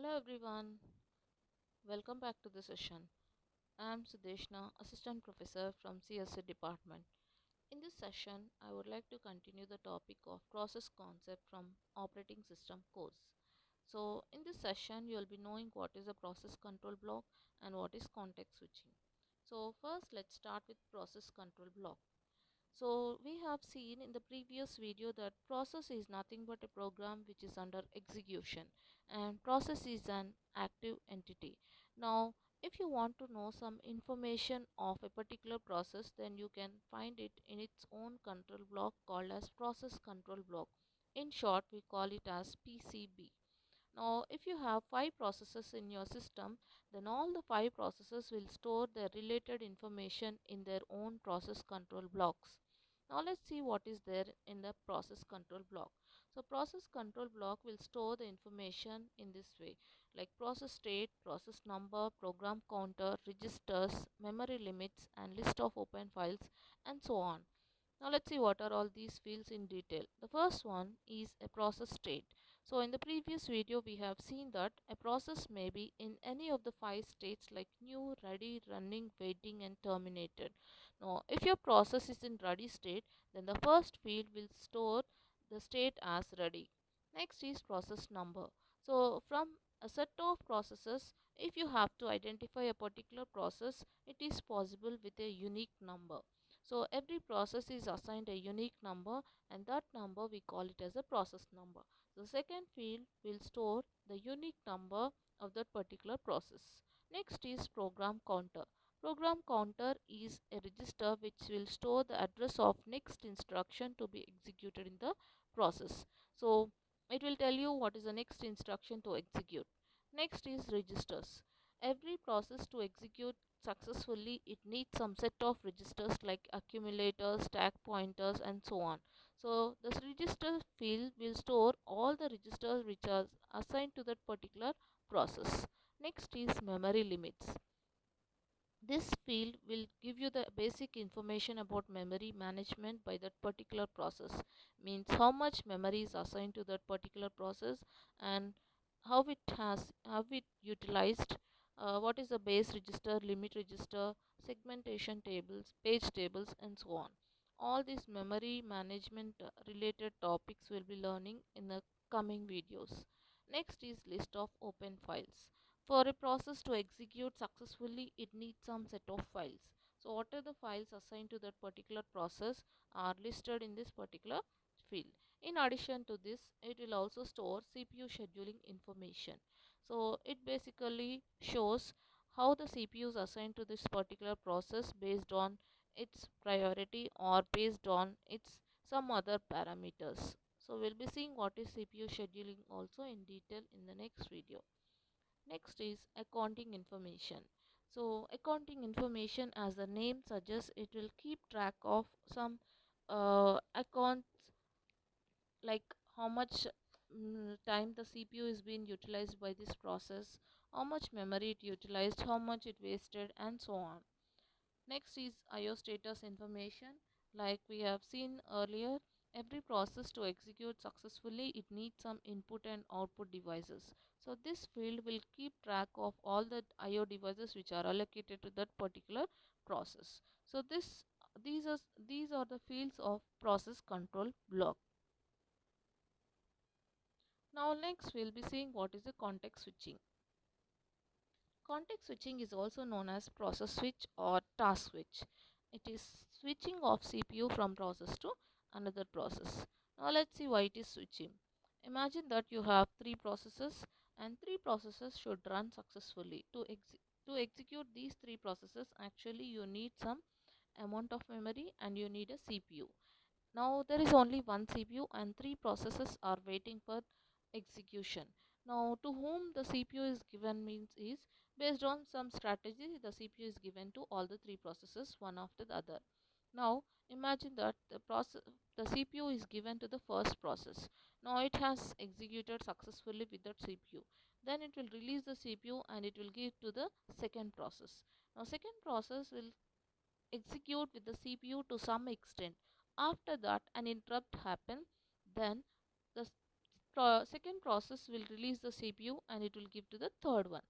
Hello everyone, welcome back to the session. I am Sudeshna, Assistant Professor from CSC Department. In this session, I would like to continue the topic of process concept from operating system course. So in this session, you will be knowing what is a process control block and what is context switching. So first, let's start with process control block. So we have seen in the previous video that process is nothing but a program which is under execution, and process is an active entity. Now if you want to know some information of a particular process, then you can find it in its own control block called as process control block. In short, we call it as PCB. Now, if you have 5 processes in your system, then all the 5 processes will store their related information in their own process control blocks. Now, let's see what is there in the process control block. So, process control block will store the information in this way, like process state, process number, program counter, registers, memory limits, and list of open files, and so on. Now let's see what are all these fields in detail. The first one is a process state. So in the previous video we have seen that a process may be in any of the 5 states like new, ready, running, waiting and terminated. Now if your process is in ready state, then the first field will store the state as ready. Next is process number. So from a set of processes, if you have to identify a particular process, it is possible with a unique number. So every process is assigned a unique number, and that number we call it as a process number. The second field will store the unique number of that particular process. Next is program counter. Program counter is a register which will store the address of next instruction to be executed in the process. So it will tell you what is the next instruction to execute. Next is registers. Every process to execute successfully, it needs some set of registers like accumulators, stack pointers and so on. So this register field will store all the registers which are assigned to that particular process. Next is memory limits. This field will give you the basic information about memory management by that particular process, means how much memory is assigned to that particular process and how it utilized, what is the base register, limit register, segmentation tables, page tables and so on. All these memory management related topics will be learning in the coming videos. Next is list of open files. For a process to execute successfully, it needs some set of files. So what are the files assigned to that particular process are listed in this particular field. In addition to this, it will also store CPU scheduling information. So it basically shows how the CPU is assigned to this particular process based on its priority or based on its some other parameters. So we'll be seeing what is CPU scheduling also in detail in the next video. Next is accounting information. So accounting information, as the name suggests, it will keep track of some accounts, like how much time the CPU is being utilized by this process, how much memory it utilized, how much it wasted and so on. Next is IO status information. Like we have seen earlier, every process to execute successfully, it needs some input and output devices. So this field will keep track of all the IO devices which are allocated to that particular process. So these are these are the fields of process control block. Now next we'll be seeing what is the context switching. Context switching is also known as process switch or task switch. It is switching of CPU from process to another process. Now let's see why it is switching. Imagine that you have 3 processes and 3 processes should run successfully. To execute these 3 processes, actually you need some amount of memory and you need a CPU. Now there is only one CPU and 3 processes are waiting for execution. Now to whom the CPU is given means is based on some strategy, the CPU is given to all the 3 processes one after the other. Now imagine that the CPU is given to the first process. Now it has executed successfully with that CPU. Then it will release the CPU and it will give to the second process. Now second process will execute with the CPU to some extent. After that an interrupt happen, then the second process will release the CPU and it will give to the third one.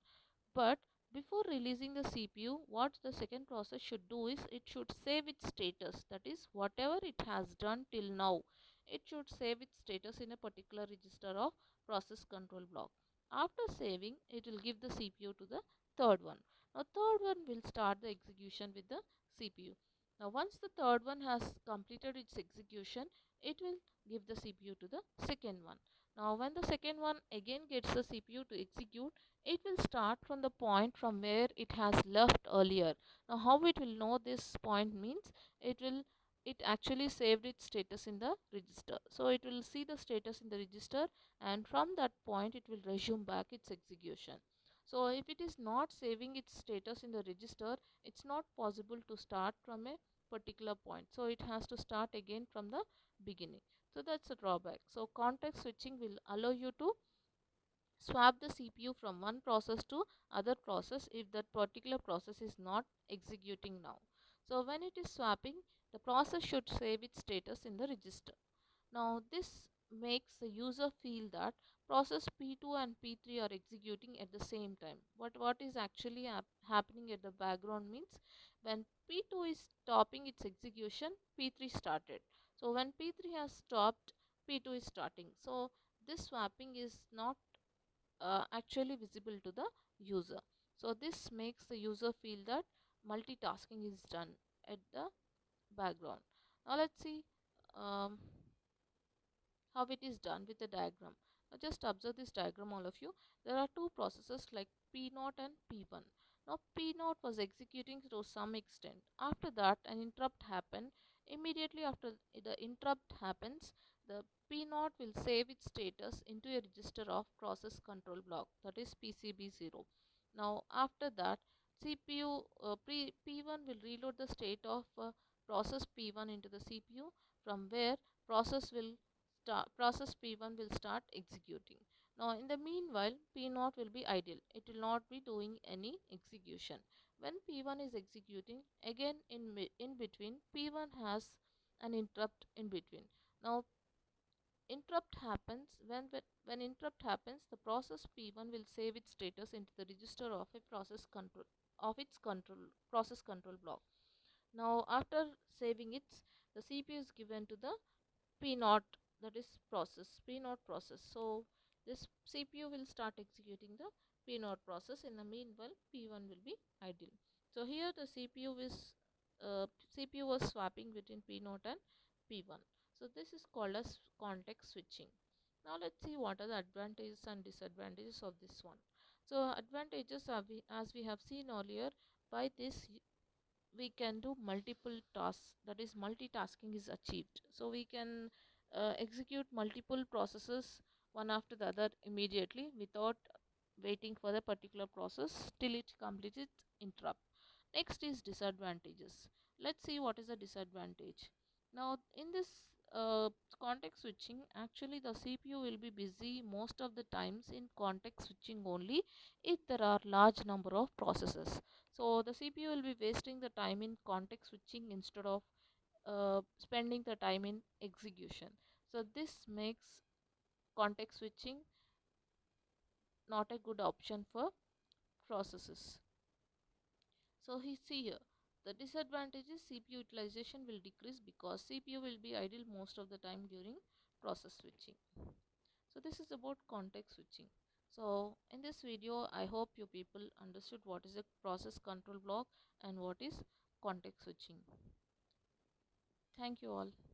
But before releasing the CPU, what the second process should do is it should save its status. That is, whatever it has done till now, it should save its status in a particular register of process control block. After saving, it will give the CPU to the third one. Now, third one will start the execution with the CPU. Now, once the third one has completed its execution, it will give the CPU to the second one. Now, when the second one again gets the CPU to execute, it will start from the point from where it has left earlier. Now, how it will know this point means it actually saved its status in the register. So it will see the status in the register, and from that point it will resume back its execution. So if it is not saving its status in the register, it's not possible to start from a particular point. So it has to start again from the beginning. So that's a drawback. So context switching will allow you to swap the CPU from one process to other process if that particular process is not executing now. So when it is swapping, the process should save its status in the register. Now this makes the user feel that process P2 and P3 are executing at the same time. What is actually happening at the background means when P2 is stopping its execution, P3 started. So when P3 has stopped, P2 is starting. So this swapping is not actually visible to the user. So this makes the user feel that multitasking is done at the background. Now let's see um, how it is done with the diagram. Now just observe this diagram, all of you. There are two processes like P0 and P1. Now P0 was executing to some extent. After that an interrupt happened. Immediately after the interrupt happens, the P0 will save its status into a register of process control block, that is PCB0. Now after that CPU P1 will reload the state of process P1 into the CPU, from where process P1 will start executing. Now in the meanwhile P0 will be idle. It will not be doing any execution. When P1 is executing, again in between P1 has an interrupt in between. Now interrupt happens when interrupt happens, the process P1 will save its status into the register of a process control block. Now after saving it, the CPU is given to the P0, that is P0 process. So this CPU will start executing the P0 process. In the meanwhile P1 will be idle. So here the CPU was swapping between P0 and P1. So this is called as context switching. Now let's see what are the advantages and disadvantages of this one. So advantages are as we have seen earlier, by this we can do multiple tasks, that is multitasking is achieved. So we can execute multiple processes one after the other immediately without waiting for the particular process till it completes its interrupt. Next is disadvantages. Let's see what is the disadvantage. Now in this uh, context switching, actually the CPU will be busy most of the times in context switching only if there are large number of processes. So the CPU will be wasting the time in context switching instead of spending the time in execution. So this makes context switching not a good option for processes. So he see here the disadvantage is CPU utilization will decrease because CPU will be idle most of the time during process switching. So this is about context switching. So in this video I hope you people understood what is a process control block and what is context switching. Thank you all.